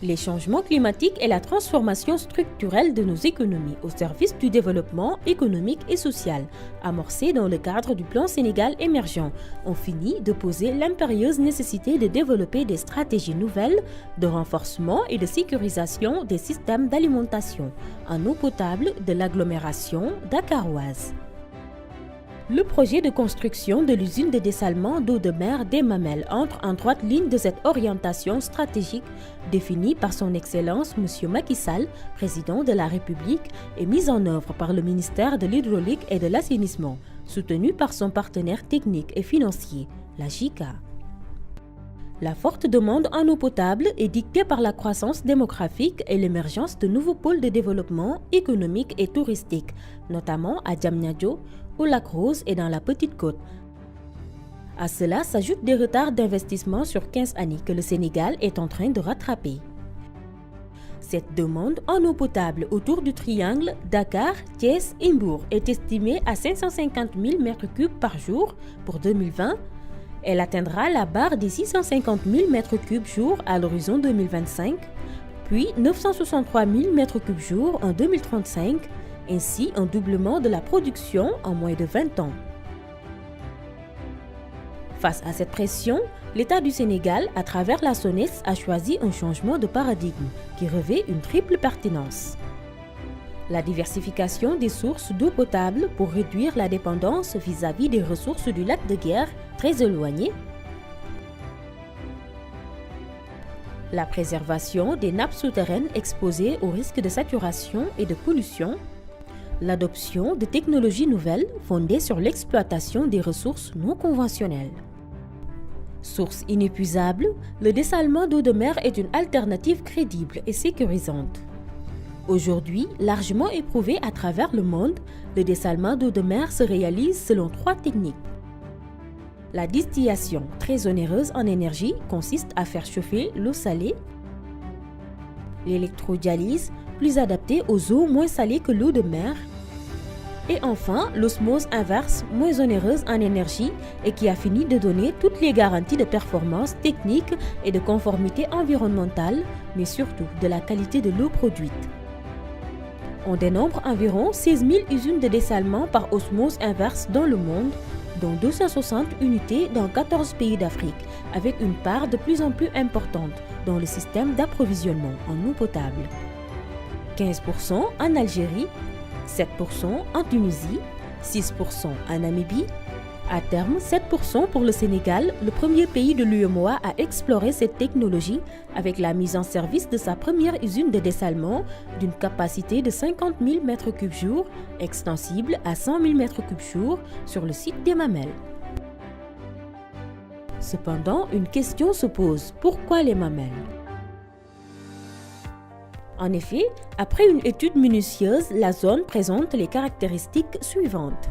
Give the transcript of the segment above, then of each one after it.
Les changements climatiques et la transformation structurelle de nos économies au service du développement économique et social, amorcés dans le cadre du plan Sénégal émergent, ont fini de poser l'impérieuse nécessité de développer des stratégies nouvelles de renforcement et de sécurisation des systèmes d'alimentation en eau potable de l'agglomération dakaroise. Le projet de construction de l'usine de dessalement d'eau de mer des Mamelles entre en droite ligne de cette orientation stratégique définie par son Excellence M. Macky Sall, président de la République, et mise en œuvre par le ministère de l'Hydraulique et de l'Assainissement, soutenu par son partenaire technique et financier, la JICA. La forte demande en eau potable est dictée par la croissance démographique et l'émergence de nouveaux pôles de développement économique et touristique, notamment à Diamniadio, au Lac Rose et dans la Petite Côte. À cela s'ajoutent des retards d'investissement sur 15 années que le Sénégal est en train de rattraper. Cette demande en eau potable autour du triangle Dakar, Thiès et Mbour est estimée à 550 000 m3 par jour pour 2020. Elle atteindra la barre des 650 000 m3 jour à l'horizon 2025, puis 963 000 m3 jour en 2035, ainsi un doublement de la production en moins de 20 ans. Face à cette pression, l'État du Sénégal, à travers la SONES, a choisi un changement de paradigme qui revêt une triple pertinence. La diversification des sources d'eau potable pour réduire la dépendance vis-à-vis des ressources du lac de Guiers très éloignées. La préservation des nappes souterraines exposées au risque de saturation et de pollution. L'adoption de technologies nouvelles fondées sur l'exploitation des ressources non conventionnelles. Source inépuisable, le dessalement d'eau de mer est une alternative crédible et sécurisante. Aujourd'hui, largement éprouvé à travers le monde, le dessalement d'eau de mer se réalise selon 3 techniques. La distillation, très onéreuse en énergie, consiste à faire chauffer l'eau salée. L'électrodialyse, plus adaptée aux eaux moins salées que l'eau de mer. Et enfin, l'osmose inverse, moins onéreuse en énergie et qui a fini de donner toutes les garanties de performance technique et de conformité environnementale, mais surtout de la qualité de l'eau produite. On dénombre environ 16 000 usines de dessalement par osmose inverse dans le monde, dont 260 unités dans 14 pays d'Afrique, avec une part de plus en plus importante dans le système d'approvisionnement en eau potable. 15% en Algérie, 7% en Tunisie, 6% en Namibie. À terme, 7% pour le Sénégal, le premier pays de l'UEMOA à explorer cette technologie avec la mise en service de sa première usine de dessalement d'une capacité de 50 000 m3 jour, extensible à 100 000 m3 jour sur le site des Mamelles. Cependant, une question se pose, pourquoi les Mamelles ? En effet, après une étude minutieuse, la zone présente les caractéristiques suivantes.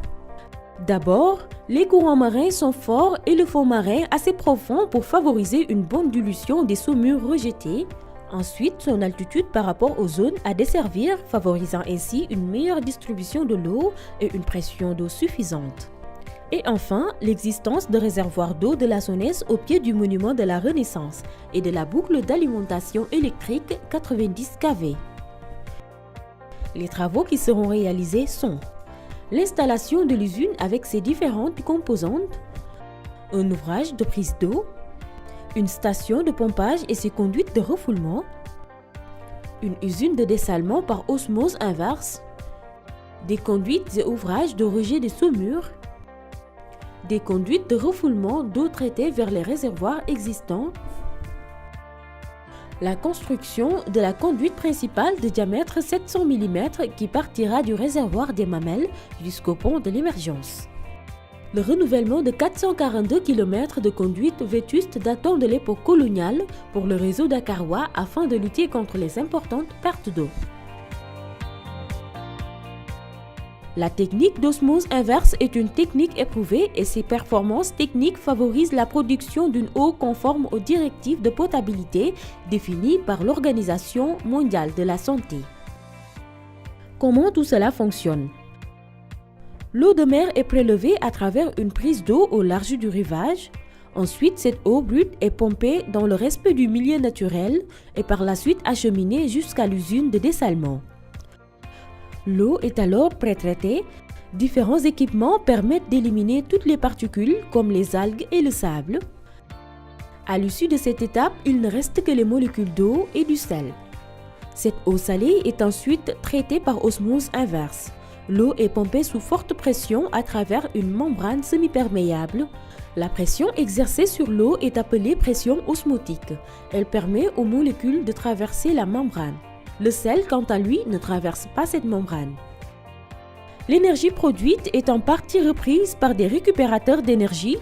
D'abord, les courants marins sont forts et le fond marin assez profond pour favoriser une bonne dilution des saumures rejetées. Ensuite, son altitude par rapport aux zones à desservir, favorisant ainsi une meilleure distribution de l'eau et une pression d'eau suffisante. Et enfin, l'existence de réservoirs d'eau de la SONES au pied du monument de la Renaissance et de la boucle d'alimentation électrique 90 kV. Les travaux qui seront réalisés sont l'installation de l'usine avec ses différentes composantes, un ouvrage de prise d'eau, une station de pompage et ses conduites de refoulement, une usine de dessalement par osmose inverse, des conduites et ouvrages de rejet des saumures, des conduites de refoulement d'eau traitée vers les réservoirs existants, la construction de la conduite principale de diamètre 700 mm qui partira du réservoir des Mamelles jusqu'au pont de l'émergence. Le renouvellement de 442 km de conduites vétustes datant de l'époque coloniale pour le réseau dakarois afin de lutter contre les importantes pertes d'eau. La technique d'osmose inverse est une technique éprouvée et ses performances techniques favorisent la production d'une eau conforme aux directives de potabilité définies par l'Organisation mondiale de la santé. Comment tout cela fonctionne ? L'eau de mer est prélevée à travers une prise d'eau au large du rivage. Ensuite, cette eau brute est pompée dans le respect du milieu naturel et par la suite acheminée jusqu'à l'usine de dessalement. L'eau est alors pré-traitée. Différents équipements permettent d'éliminer toutes les particules comme les algues et le sable. À l'issue de cette étape, il ne reste que les molécules d'eau et du sel. Cette eau salée est ensuite traitée par osmose inverse. L'eau est pompée sous forte pression à travers une membrane semi-perméable. La pression exercée sur l'eau est appelée pression osmotique. Elle permet aux molécules de traverser la membrane. Le sel, quant à lui, ne traverse pas cette membrane. L'énergie produite est en partie reprise par des récupérateurs d'énergie.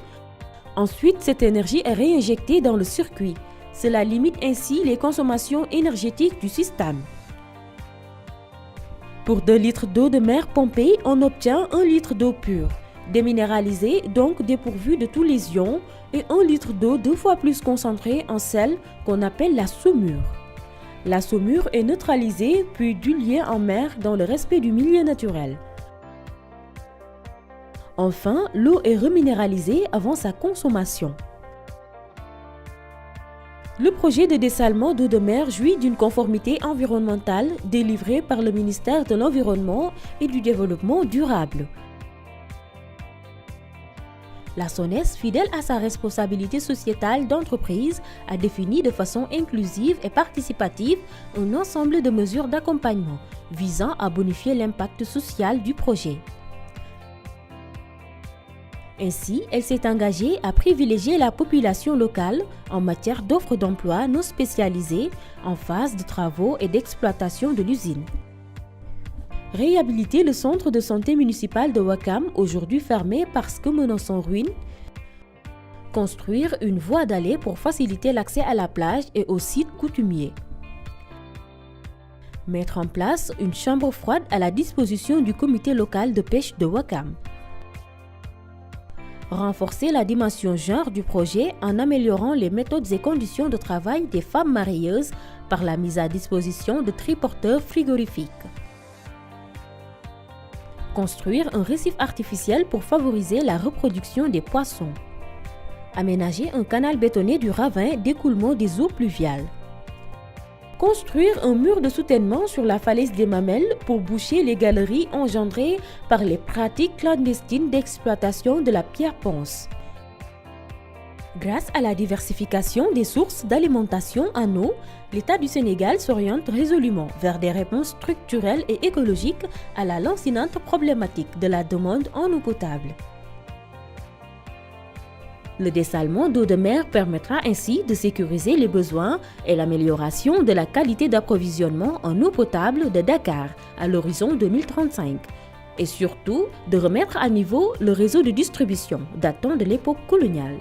Ensuite, cette énergie est réinjectée dans le circuit. Cela limite ainsi les consommations énergétiques du système. Pour 2 litres d'eau de mer pompée, on obtient 1 litre d'eau pure, déminéralisée, donc dépourvue de tous les ions, et 1 litre d'eau 2 fois plus concentrée en sel qu'on appelle la saumure. La saumure est neutralisée puis diluée en mer dans le respect du milieu naturel. Enfin, l'eau est reminéralisée avant sa consommation. Le projet de dessalement d'eau de mer jouit d'une conformité environnementale délivrée par le ministère de l'Environnement et du Développement durable. La SONES, fidèle à sa responsabilité sociétale d'entreprise, a défini de façon inclusive et participative un ensemble de mesures d'accompagnement visant à bonifier l'impact social du projet. Ainsi, elle s'est engagée à privilégier la population locale en matière d'offres d'emploi non spécialisées en phase de travaux et d'exploitation de l'usine. Réhabiliter le centre de santé municipal de Ouakam, aujourd'hui fermé parce que menaçant ruine. Construire une voie d'allée pour faciliter l'accès à la plage et au site coutumier. Mettre en place une chambre froide à la disposition du comité local de pêche de Ouakam. Renforcer la dimension genre du projet en améliorant les méthodes et conditions de travail des femmes marieuses par la mise à disposition de triporteurs frigorifiques. Construire un récif artificiel pour favoriser la reproduction des poissons. Aménager un canal bétonné du ravin d'écoulement des eaux pluviales. Construire un mur de soutènement sur la falaise des Mamelles pour boucher les galeries engendrées par les pratiques clandestines d'exploitation de la pierre ponce. Grâce à la diversification des sources d'alimentation en eau, l'État du Sénégal s'oriente résolument vers des réponses structurelles et écologiques à la lancinante problématique de la demande en eau potable. Le dessalement d'eau de mer permettra ainsi de sécuriser les besoins et l'amélioration de la qualité d'approvisionnement en eau potable de Dakar à l'horizon 2035 et surtout de remettre à niveau le réseau de distribution datant de l'époque coloniale.